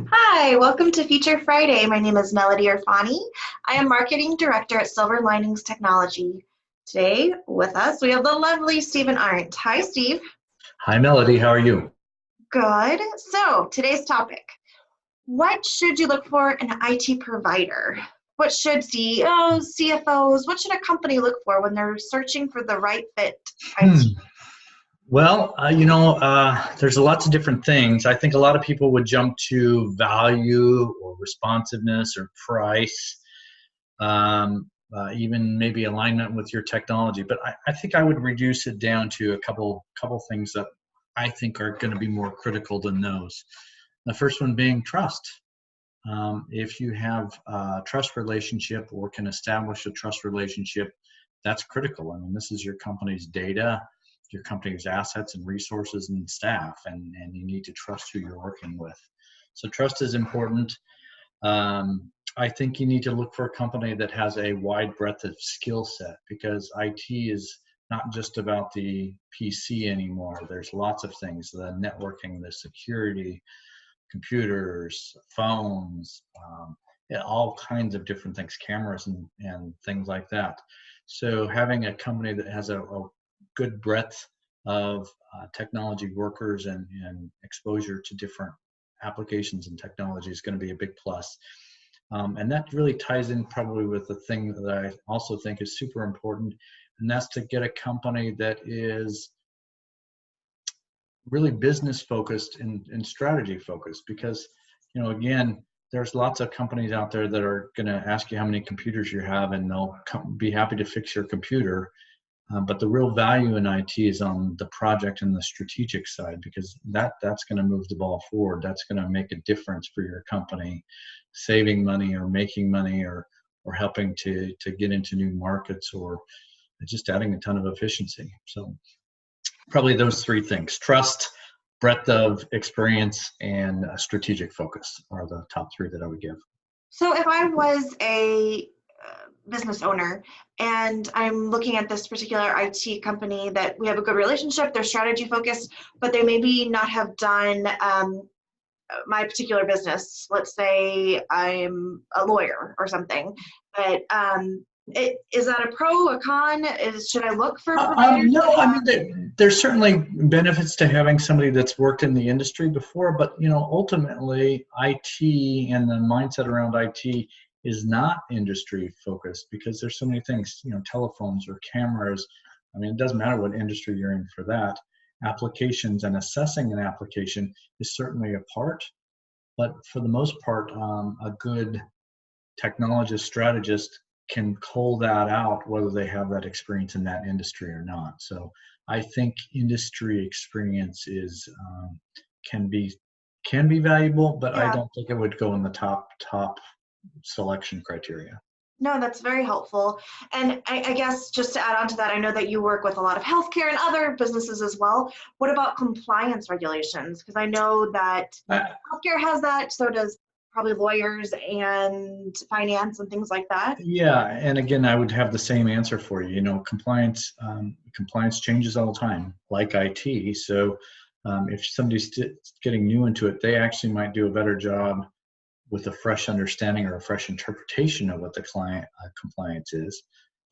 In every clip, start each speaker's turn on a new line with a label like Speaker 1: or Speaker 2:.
Speaker 1: Hi, welcome to Feature Friday. My name is Melody Irfani. I am Marketing Director at Silver Linings Technology. Today with us, we have the lovely Stephen Arndt. Hi, Steve.
Speaker 2: Hi, Melody. How are you?
Speaker 1: Good. So, today's topic, what should you look for in an IT provider? What should CEOs, CFOs, what should a company look for when they're searching for the right fit IT?
Speaker 2: Hmm. Well, there's lots of different things. I think a lot of people would jump to value or responsiveness or price, even maybe alignment with your technology. But I think I would reduce it down to a couple things that I think are going to be more critical than those. The first one being trust. If you have a trust relationship or can establish a trust relationship, that's critical. I mean, this is your company's data, your company's assets and resources and staff, and you need to trust who you're working with. So trust is important. I think you need to look for a company that has a wide breadth of skill set, because IT is not just about the PC anymore. There's lots of things, the networking, the security, computers, phones, yeah, all kinds of different things, cameras and things like that. So having a company that has a good breadth of technology workers and exposure to different applications and technology is going to be a big plus. And that really ties in probably with the thing that I also think is super important, and that's to get a company that is really business focused and strategy focused. Because again, there's lots of companies out there that are going to ask you how many computers you have, and they'll be happy to fix your computer, but the real value in IT is on the project and the strategic side, because that's going to move the ball forward. That's going to make a difference for your company, saving money or making money, or helping to get into new markets, or just adding a ton of efficiency. So probably those three things: trust, breadth of experience, and strategic focus are the top three that I would give.
Speaker 1: So if I was a business owner and I'm looking at this particular IT company that we have a good relationship, they're strategy focused, but they maybe not have done my particular business. Let's say I'm a lawyer or something, but is that a pro, a con? Should I look for providers that
Speaker 2: No, I
Speaker 1: have?
Speaker 2: mean there's certainly benefits to having somebody that's worked in the industry before, but ultimately IT and the mindset around IT is not industry focused, because there's so many things, telephones or cameras. I mean, it doesn't matter what industry you're in for that. Applications and assessing an application is certainly a part, but for the most part, a good technologist strategist can call that out, whether they have that experience in that industry or not. So I think industry experience is can be valuable, but I
Speaker 1: Yeah.
Speaker 2: don't think it would go in the top selection criteria.
Speaker 1: No, that's very helpful. And I guess just to add on to that, I know that you work with a lot of healthcare and other businesses as well. What about compliance regulations? Because I know that
Speaker 2: Uh,
Speaker 1: healthcare has that, so does probably lawyers and finance and things like that.
Speaker 2: yeah, and again, I would have the same answer for you. Compliance changes all the time, like IT. So if somebody's getting new into it, they actually might do a better job with a fresh understanding or a fresh interpretation of what the client compliance is.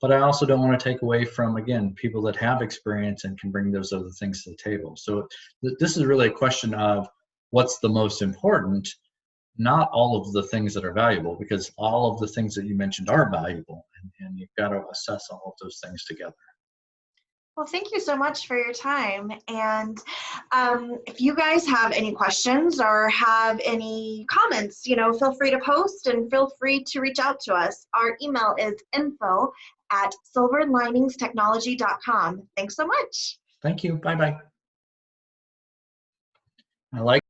Speaker 2: But I also don't want to take away from, again, people that have experience and can bring those other things to the table. So this is really a question of what's the most important, not all of the things that are valuable, because all of the things that you mentioned are valuable, and you've got to assess all of those things together.
Speaker 1: Well, thank you so much for your time. And if you guys have any questions or have any comments, feel free to post and feel free to reach out to us. Our email is info@silverliningstechnology.com. Thanks so much.
Speaker 2: Thank you. Bye bye. I like